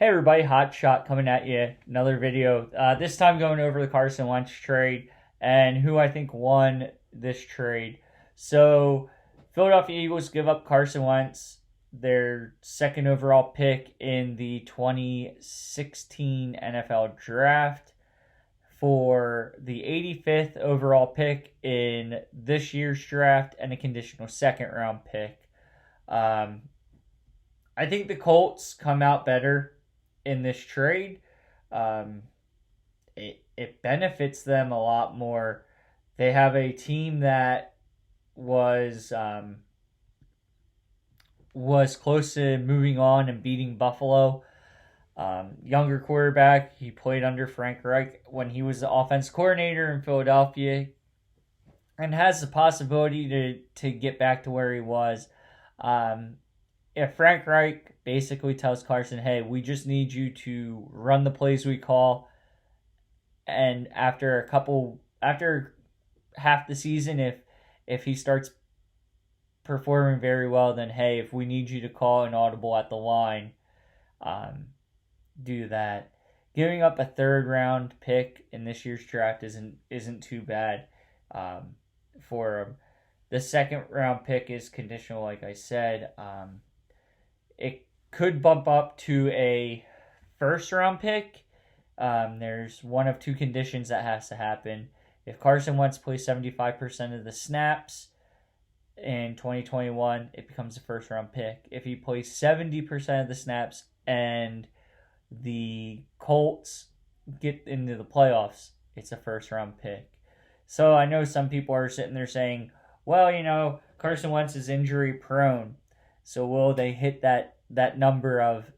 Hey everybody, Hot Shot coming at you. Another video. This time going over the Carson Wentz trade and who I think won this trade. So, Philadelphia Eagles give up Carson Wentz, their second overall pick in the 2016 NFL Draft, for the 85th overall pick in this year's draft and a conditional second round pick. I think the Colts come out better in this trade. It benefits them a lot more. They have a team that was close to moving on and beating Buffalo. Younger quarterback. He played under Frank Reich when he was the offense coordinator in Philadelphia, and has the possibility to get back to where he was. If Frank Reich basically tells Carson, hey, we just need you to run the plays we call, and after half the season, if he starts performing very well, then hey, if we need you to call an audible at the line, do that. Giving up a third round pick in this year's draft isn't too bad for him. The second round pick is conditional, like I said. It could bump up to a first round pick. There's one of two conditions that has to happen. If Carson Wentz plays 75% of the snaps in 2021, it becomes a first round pick. If he plays 70% of the snaps and the Colts get into the playoffs, it's a first round pick. So I know some people are sitting there saying, well, Carson Wentz is injury prone. So will they hit that number of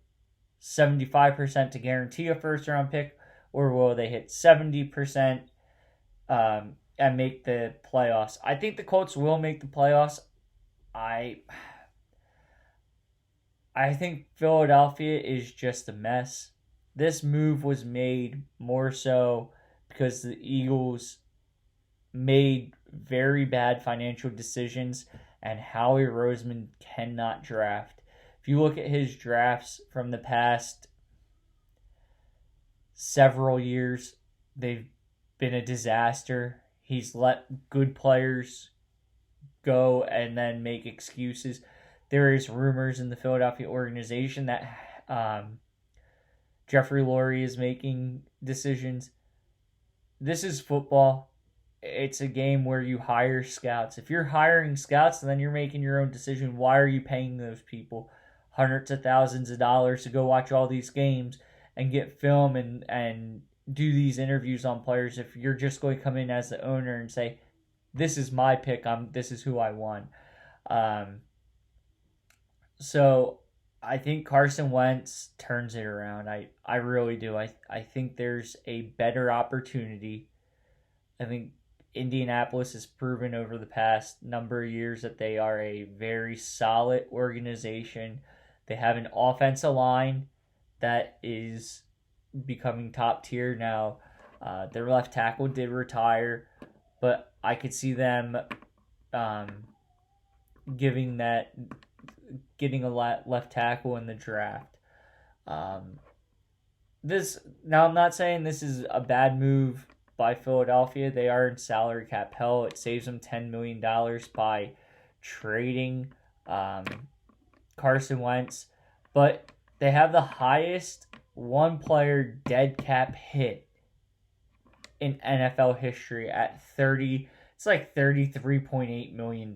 75% to guarantee a first round pick, or will they hit 70% and make the playoffs? I think the Colts will make the playoffs. I think Philadelphia is just a mess. This move was made more so because the Eagles made very bad financial decisions, and Howie Roseman cannot draft. If you look at his drafts from the past several years, they've been a disaster. He's let good players go and then make excuses. There is rumors in the Philadelphia organization that Jeffrey Lurie is making decisions. This is football. It's a game where you hire scouts. If you're hiring scouts and then you're making your own decision, why are you paying those people hundreds of thousands of dollars to go watch all these games and get film and do these interviews on players if you're just going to come in as the owner and say, this is my pick, this is who I want? So I think Carson Wentz turns it around. I really do. I think there's a better opportunity. I think Indianapolis has proven over the past number of years that they are a very solid organization. They have an offensive line that is becoming top tier now. Their left tackle did retire, but I could see them getting a left tackle in the draft. I'm not saying this is a bad move by Philadelphia. They are in salary cap hell. It saves them $10 million by trading Carson Wentz, but they have the highest one-player dead cap hit in NFL history at 30. It's like $33.8 million.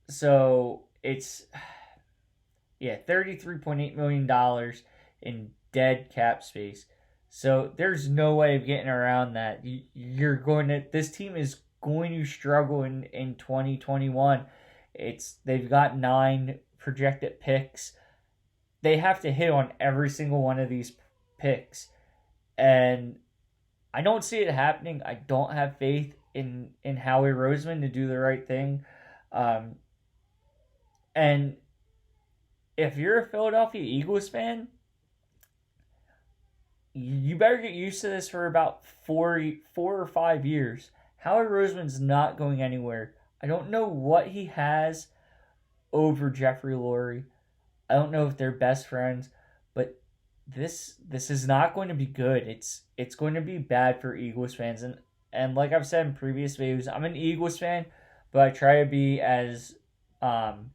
So it's $33.8 million in dead cap space. So there's no way of getting around that. This team is going to struggle in 2021. They've got 9 projected picks. They have to hit on every single one of these picks, and I don't see it happening. I don't have faith in Howie Roseman to do the right thing. And if you're a Philadelphia Eagles fan, you better get used to this for about 4 or 5 years. Howie Roseman's not going anywhere. I don't know what he has over Jeffrey Lurie. I don't know if they're best friends, but this is not going to be good. It's going to be bad for Eagles fans, and like I've said in previous videos, I'm an Eagles fan, but I try to be um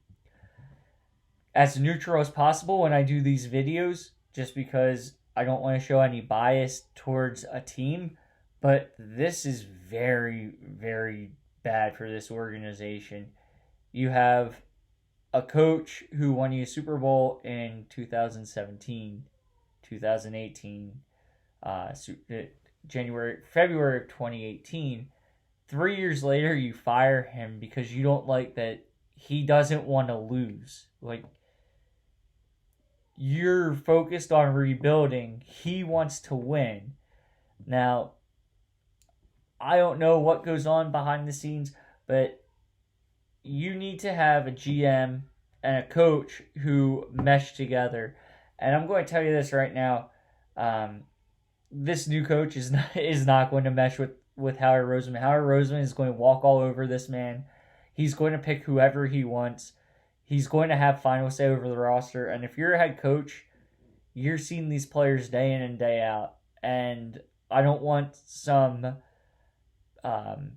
as neutral as possible when I do these videos, just because I don't want to show any bias towards a team. But this is very, very bad for this organization. You have a coach who won you a Super Bowl in 2017, 2018, uh, February of 2018. 3 years later, you fire him because you don't like that he doesn't want to lose. Like, you're focused on rebuilding. He wants to win. Now, I don't know what goes on behind the scenes, but you need to have a GM and a coach who mesh together. And I'm going to tell you this right now. Um, this new coach is not going to mesh with Howard Roseman. Howard Roseman is going to walk all over this man. He's going to pick whoever he wants. He's going to have final say over the roster. And if you're a head coach, you're seeing these players day in and day out. And I don't want um,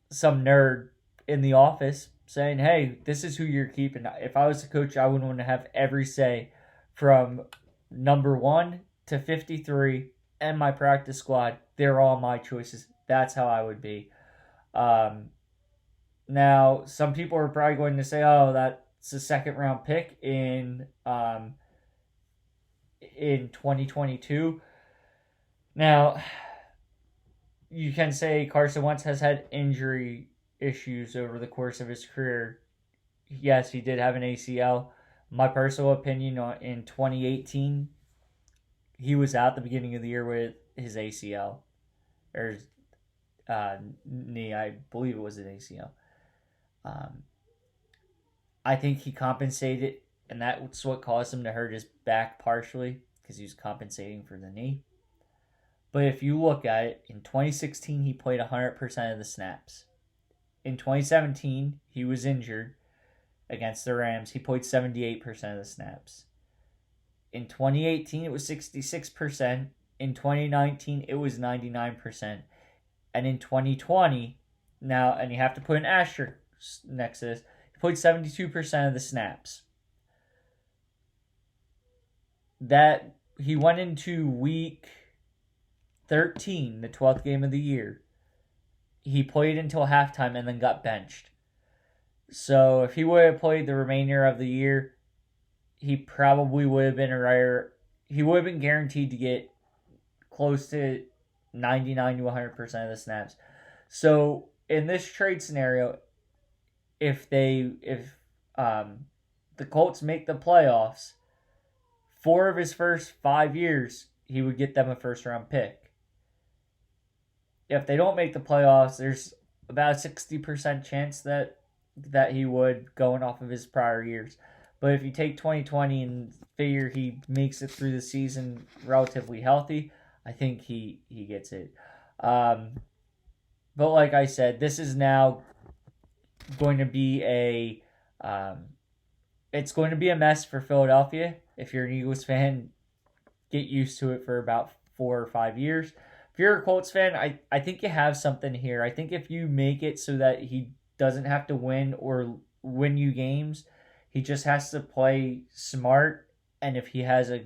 some nerd in the office saying, hey, this is who you're keeping. If I was a coach, I would want to have every say from number 1 to 53 and my practice squad. They're all my choices. That's how I would be. Now, some people are probably going to say, oh, that's a second round pick in 2022. Now, you can say Carson Wentz has had injury issues over the course of his career. Yes, he did have an ACL. My personal opinion, in 2018, he was out the beginning of the year with his ACL. Or knee, I believe it was an ACL. I think he compensated, and that's what caused him to hurt his back partially, because he was compensating for the knee. But if you look at it, in 2016, he played 100% of the snaps. In 2017, he was injured against the Rams. He played 78% of the snaps. In 2018, it was 66%. In 2019, it was 99%. And in 2020, now, and you have to put an asterisk next to this, he played 72% of the snaps. That he went into week 13, the 12th game of the year. He played until halftime and then got benched. So if he would have played the remainder of the year, he probably would have been he would have been guaranteed to get close to 99 to 100% of the snaps. So in this trade scenario, if the Colts make the playoffs, 4 of his first 5 years, he would get them a first round pick. If they don't make the playoffs, there's about a 60% chance that he would, going off of his prior years. But if you take 2020 and figure he makes it through the season relatively healthy, I think he gets it. But like I said, this is now going to be it's going to be a mess for Philadelphia. If you're an Eagles fan, get used to it for about 4 or 5 years. If you're a Colts fan, I think you have something here. I think if you make it so that he doesn't have to win you games, he just has to play smart. And if he has a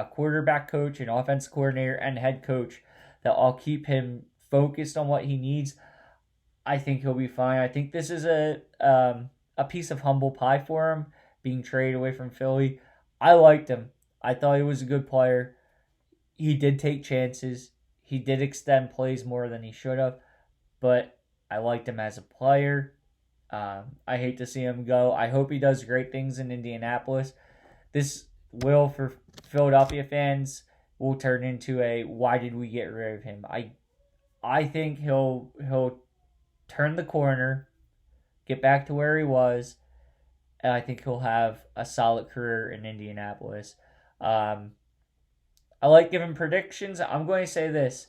quarterback coach, an offense coordinator, and head coach that all keep him focused on what he needs, I think he'll be fine. I think this is a piece of humble pie for him, being traded away from Philly. I liked him. I thought he was a good player. He did take chances. He did extend plays more than he should have, but I liked him as a player. I hate to see him go. I hope he does great things in Indianapolis. This will, for Philadelphia fans, will turn into a why did we get rid of him? I think he'll turn the corner, get back to where he was, and I think he'll have a solid career in Indianapolis. I like giving predictions. I'm going to say this.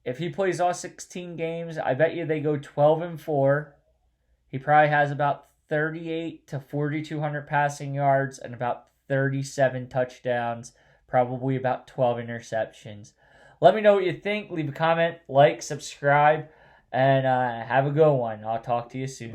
If he plays all 16 games, I bet you they go 12-4. He probably has about 38 to 4,200 passing yards and about 37 touchdowns, probably about 12 interceptions. Let me know what you think. Leave a comment, like, subscribe, and have a good one. I'll talk to you soon.